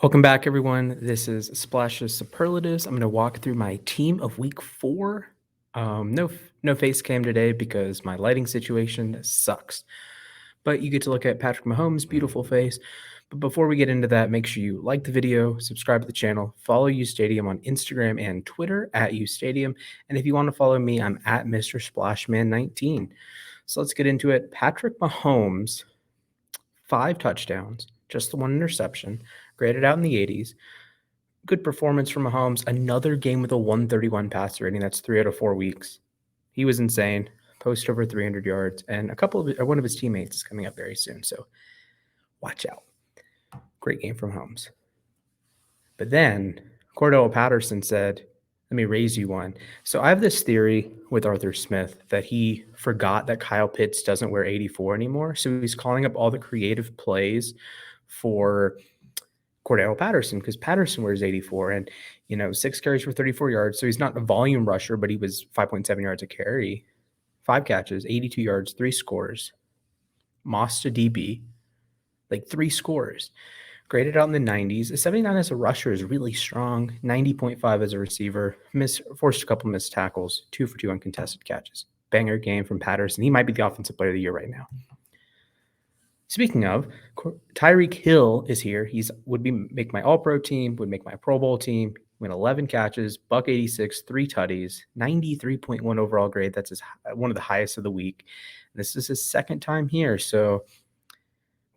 Welcome back, everyone. This is Splashes Superlatives. I'm going to walk through my team of week 4. No face cam today because my lighting situation sucks. But you get to look at Patrick Mahomes' beautiful face. But before we get into that, make sure you like the video, subscribe to the channel, follow UStadium on Instagram and Twitter at UStadium. And if you want to follow me, I'm at Mr. Splashman19. So let's get into it. Patrick Mahomes, 5 touchdowns, just the 1 interception, graded out in the 80s. Good performance from Mahomes. Another game with a 131 passer rating. That's 3 out of 4 weeks. He was insane. Post over 300 yards, and one of his teammates is coming up very soon. So watch out. Great game from Mahomes. But then Cordarrelle Patterson said, "Let me raise you one." So I have this theory with Arthur Smith that he forgot that Kyle Pitts doesn't wear 84 anymore. So he's calling up all the creative plays for Cordarrelle Patterson because Patterson wears 84 and, 6 carries for 34 yards. So he's not a volume rusher, but he was 5.7 yards a carry, 5 catches, 82 yards, 3 scores. Moss to DB, like 3 scores. Graded out in the 90s. A 79 as a rusher is really strong. 90.5 as a receiver. Forced a couple missed tackles. 2 for 2 uncontested catches. Banger game from Patterson. He might be the offensive player of the year right now. Speaking of, Tyreek Hill is here. Make my All-Pro team, would make my Pro Bowl team, win 11 catches, $186, 3 tutties, 93.1 overall grade. That's one of the highest of the week. This is his second time here. So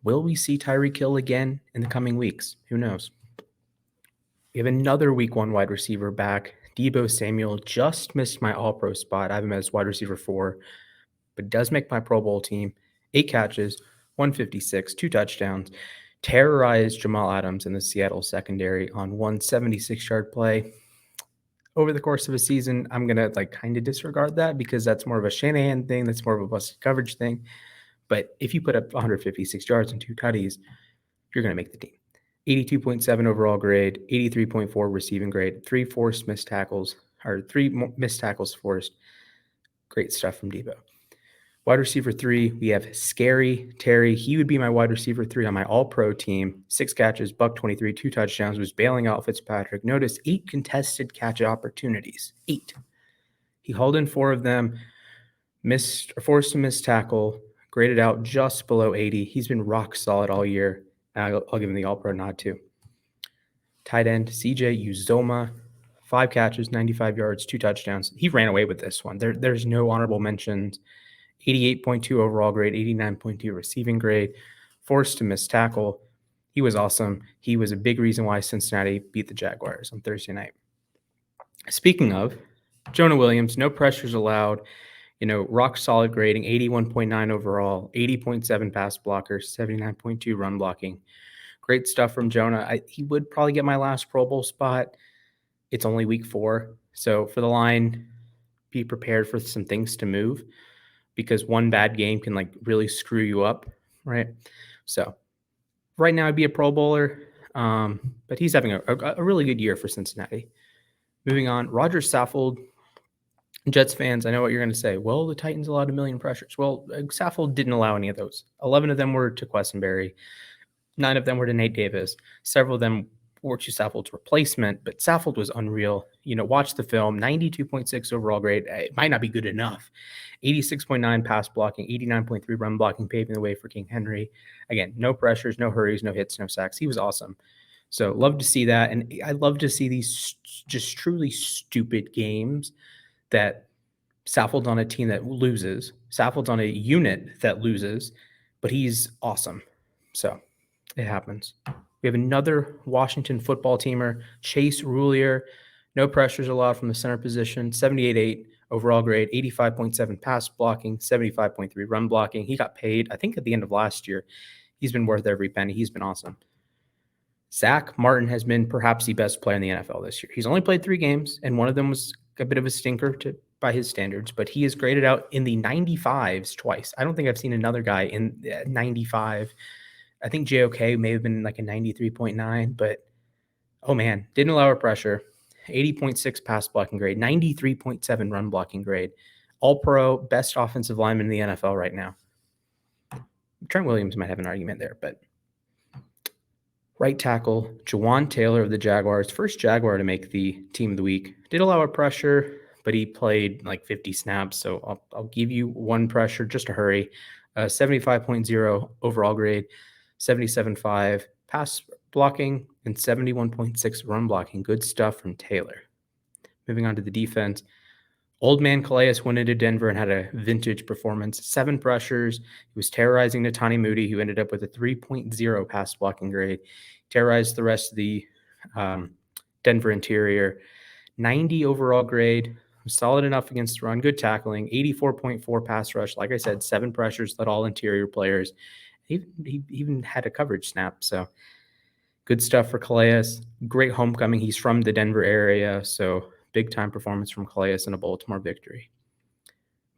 will we see Tyreek Hill again in the coming weeks? Who knows? We have another week 1 wide receiver back. Deebo Samuel just missed my All-Pro spot. I have him as wide receiver 4, but does make my Pro Bowl team. 8 catches, 156, 2 touchdowns, terrorized Jamal Adams in the Seattle secondary on 176-yard play. Over the course of a season, I'm going to kind of disregard that because that's more of a Shanahan thing. That's more of a busted coverage thing. But if you put up 156 yards and 2 tutties, you're going to make the team. 82.7 overall grade, 83.4 receiving grade, 3 missed tackles forced. Great stuff from Deebo. Wide receiver 3, we have Scary Terry. He would be my wide receiver 3 on my All-Pro team. 6 catches, $123, 2 touchdowns, was bailing out Fitzpatrick. Notice 8 contested catch opportunities. 8. He hauled in 4 of them, forced a missed tackle, graded out just below 80. He's been rock solid all year. I'll give him the All-Pro nod too. Tight end, CJ Uzomah. 5 catches, 95 yards, 2 touchdowns. He ran away with this one. There's no honorable mentions. 88.2 overall grade, 89.2 receiving grade, forced to miss tackle. He was awesome. He was a big reason why Cincinnati beat the Jaguars on Thursday night. Speaking of, Jonah Williams, no pressures allowed. Rock solid grading, 81.9 overall, 80.7 pass blockers, 79.2 run blocking. Great stuff from Jonah. He would probably get my last Pro Bowl spot. It's only week 4. So for the line, be prepared for some things to move because one bad game can really screw you up, right? So right now I'd be a Pro Bowler, but he's having a really good year for Cincinnati. Moving on, Roger Saffold. Jets fans, I know what you're going to say. Well, the Titans allowed 1 million pressures. Well, Saffold didn't allow any of those. 11 of them were to Quessenberry. 9 of them were to Nate Davis. Several of them were to Saffold's replacement, but Saffold was unreal. Watch the film. 92.6 overall grade. It might not be good enough. 86.9 pass blocking, 89.3 run blocking, paving the way for King Henry. Again, no pressures, no hurries, no hits, no sacks. He was awesome. So love to see that. And I love to see these just truly stupid games that Saffold's on a team that loses. Saffold's on a unit that loses, but he's awesome. So it happens. We have another Washington football teamer, Chase Rulier. No pressures allowed from the center position. 78.8 overall grade, 85.7 pass blocking, 75.3 run blocking. He got paid, I think, at the end of last year. He's been worth every penny. He's been awesome. Zach Martin has been perhaps the best player in the NFL this year. He's only played 3 games, and one of them was a bit of a stinker by his standards, but he is graded out in the 95s twice. I don't think I've seen another guy in 95. I think JOK may have been like a 93.9, but oh man, didn't allow a pressure. 80.6 pass blocking grade, 93.7 run blocking grade. All-Pro, best offensive lineman in the NFL right now. Trent Williams might have an argument there, but Right tackle, Juwan Taylor of the Jaguars, first Jaguar to make the team of the week. Did allow a pressure, but he played like 50 snaps, so I'll give you one pressure just to hurry. 75.0 overall grade, 77.5 pass blocking, and 71.6 run blocking. Good stuff from Taylor. Moving on to the defense. Old man Calais went into Denver and had a vintage performance. 7 pressures. He was terrorizing Netani Moody, who ended up with a 3.0 pass blocking grade. Terrorized the rest of the Denver interior. 90 overall grade. Solid enough against the run. Good tackling. 84.4 pass rush. Like I said, 7 pressures, led all interior players. He even had a coverage snap. So good stuff for Calais. Great homecoming. He's from the Denver area, so big-time performance from Calais in a Baltimore victory.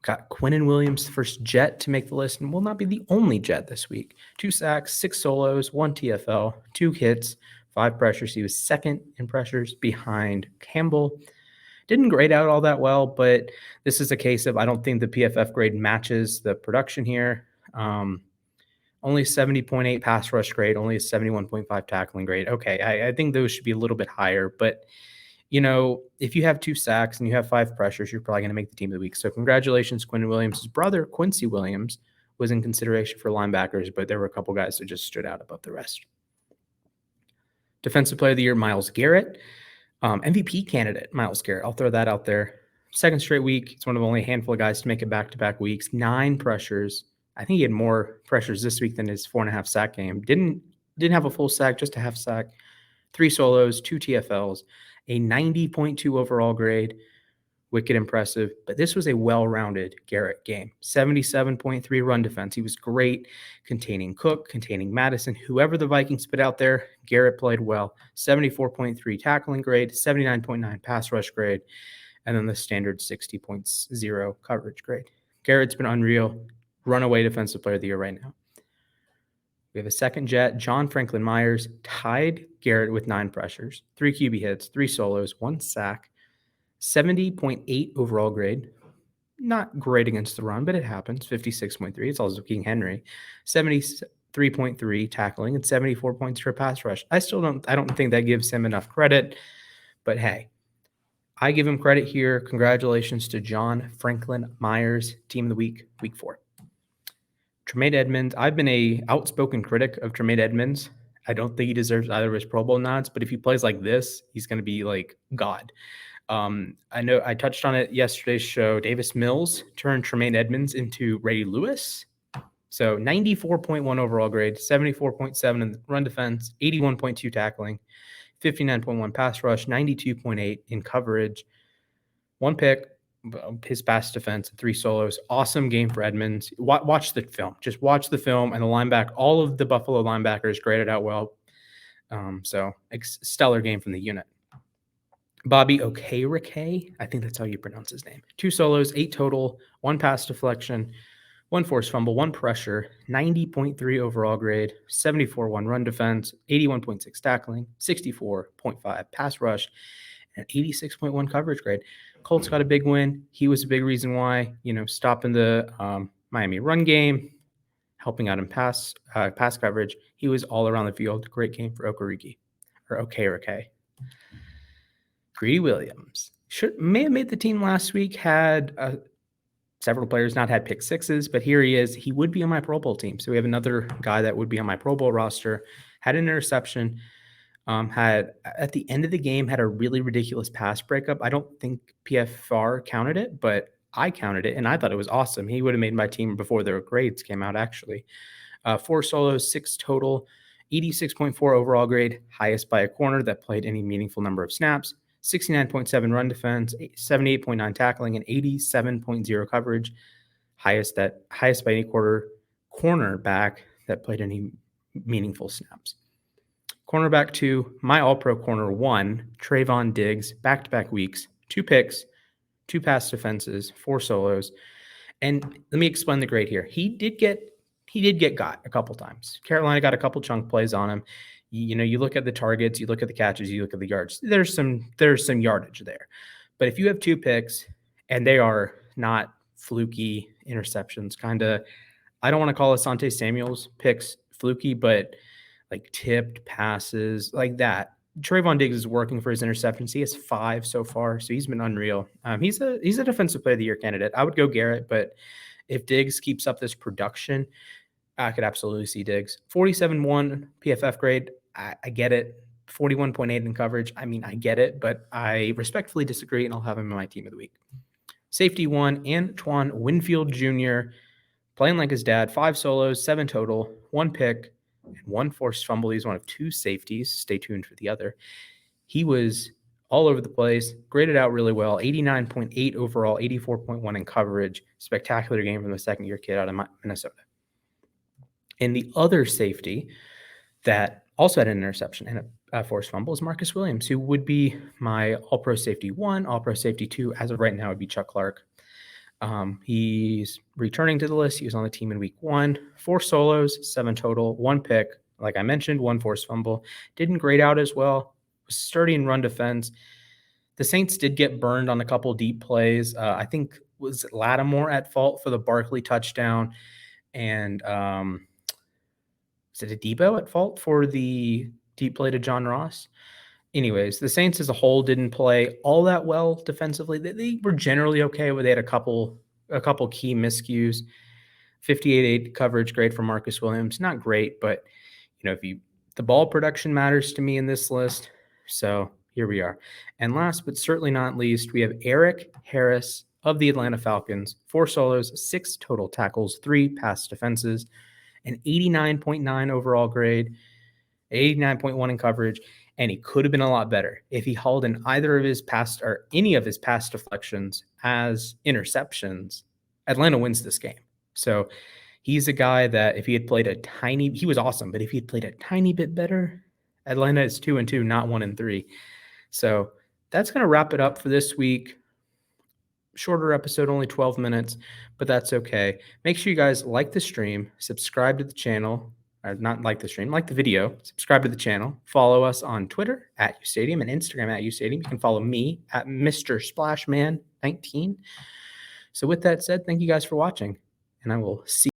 Got Quinn Williams, the first Jet to make the list, and will not be the only Jet this week. 2 sacks, 6 solos, 1 TFL, 2 hits, 5 pressures. He was second in pressures behind Campbell. Didn't grade out all that well, but this is a case of I don't think the PFF grade matches the production here. Only 70.8 pass rush grade, only a 71.5 tackling grade. Okay, I think those should be a little bit higher, but if you have 2 sacks and you have 5 pressures, you're probably going to make the team of the week. So congratulations, Quinn Williams. His brother, Quincy Williams, was in consideration for linebackers, but there were a couple guys that just stood out above the rest. Defensive Player of the Year, Myles Garrett. MVP candidate, Myles Garrett. I'll throw that out there. Second straight week. It's one of only a handful of guys to make it back-to-back weeks. 9 pressures. I think he had more pressures this week than his 4.5 sack game. Didn't have a full sack, just a half sack. 3 solos, 2 TFLs, a 90.2 overall grade. Wicked impressive. But this was a well-rounded Garrett game. 77.3 run defense. He was great containing Cook, containing Madison. Whoever the Vikings put out there, Garrett played well. 74.3 tackling grade, 79.9 pass rush grade, and then the standard 60.0 coverage grade. Garrett's been unreal. Runaway Defensive Player of the Year right now. We have a second Jet, FranklinMyers, tied Garrett with 9 pressures, 3 QB hits, 3 solos, 1 sack, 70.8 overall grade. Not great against the run, but it happens. 56.3. It's also King Henry. 73.3 tackling and 74 points for pass rush. I don't think that gives him enough credit, but hey, I give him credit here. Congratulations to John FranklinMyers, Team of the Week, Week 4. Tremaine Edmunds. I've been a outspoken critic of Tremaine Edmunds. I don't think he deserves either of his Pro Bowl nods, but if he plays like this, he's going to be like God. I know I touched on it yesterday's show. Davis Mills turned Tremaine Edmunds into Ray Lewis. So 94.1 overall grade, 74.7 in the run defense, 81.2 tackling, 59.1 pass rush, 92.8 in coverage, 1 pick, his pass defense, 3 solos. Awesome game for Edmunds. Watch the film. Just watch the film, and the linebacker, all of the Buffalo linebackers graded out well. Stellar game from the unit. Bobby Okereke, I think that's how you pronounce his name. 2 solos, 8 total, 1 pass deflection, 1 forced fumble, 1 pressure, 90.3 overall grade, 74.1 run defense, 81.6 tackling, 64.5 pass rush, and 86.1 coverage grade. Colts got a big win. He was a big reason why, stopping the Miami run game, helping out in pass coverage. He was all around the field. Great game for Okereke. Greedy Williams may have made the team last week. Had several players not had pick 6s, but here he is. He would be on my Pro Bowl team. So we have another guy that would be on my Pro Bowl roster. Had an interception. Had at the end of the game had a really ridiculous pass breakup. I don't think PFR counted it, but I counted it, and I thought it was awesome. He would have made my team before their grades came out, actually. 4 solos, 6 total, 86.4 overall grade, highest by a corner that played any meaningful number of snaps, 69.7 run defense, 78.9 tackling, and 87.0 coverage, highest by any cornerback that played any meaningful snaps. Cornerback 2, my All-Pro corner 1, Trayvon Diggs, back-to-back weeks, 2 picks, 2 pass defenses, 4 solos. And let me explain the grade here. He did get got a couple times. Carolina got a couple chunk plays on him. You look at the targets, you look at the catches, you look at the yards. There's some yardage there. But if you have 2 picks and they are not fluky interceptions, kind of, I don't want to call Asante Samuel's picks fluky, but like tipped passes like that. Trayvon Diggs is working for his interceptions. He has 5 so far, so he's been unreal. He's a defensive player of the year candidate. I would go Garrett, but if Diggs keeps up this production, I could absolutely see Diggs. 47.1 PFF grade. I get it. 41.8 in coverage. I mean, I get it, but I respectfully disagree, and I'll have him in my team of the week. Safety 1, Antoine Winfield Jr., playing like his dad. 5 solos, 7 total, 1 pick, and 1 forced fumble. He's one of 2 safeties. Stay tuned for the other. He was all over the place, graded out really well. 89.8 overall, 84.1 in coverage. Spectacular game from the second-year kid out of Minnesota. And the other safety that also had an interception and a forced fumble is Marcus Williams, who would be my All-Pro Safety 1, All-Pro Safety 2. As of right now, would be Chuck Clark. He's returning to the list. He was on the team in week 1. 4 solos, 7 total, 1 pick. Like I mentioned, 1 forced fumble. Didn't grade out as well. Was sturdy in run defense. The Saints did get burned on a couple deep plays. I think was Lattimore at fault for the Barkley touchdown, and is it a Deebo at fault for the deep play to John Ross? Anyways, the Saints as a whole didn't play all that well defensively. They were generally okay, but they had a couple key miscues. 58.8 coverage grade for Marcus Williams. Not great, but the ball production matters to me in this list. So here we are. And last but certainly not least, we have Eric Harris of the Atlanta Falcons. 4 solos, 6 total tackles, 3 pass defenses, an 89.9 overall grade, 89.1 in coverage, and he could have been a lot better if he hauled in either of his past or any of his pass deflections as interceptions. Atlanta wins this game. So he's a guy that if he had played he was awesome, but if he had played a tiny bit better, Atlanta is 2-2, not 1-3. So that's going to wrap it up for this week. Shorter episode, only 12 minutes, but that's okay. Make sure you guys like the stream, subscribe to the channel, or not like the stream, like the video, subscribe to the channel, follow us on Twitter at UStadium and Instagram at UStadium. You can follow me at Mr. Splashman19. So with that said, thank you guys for watching, and I will see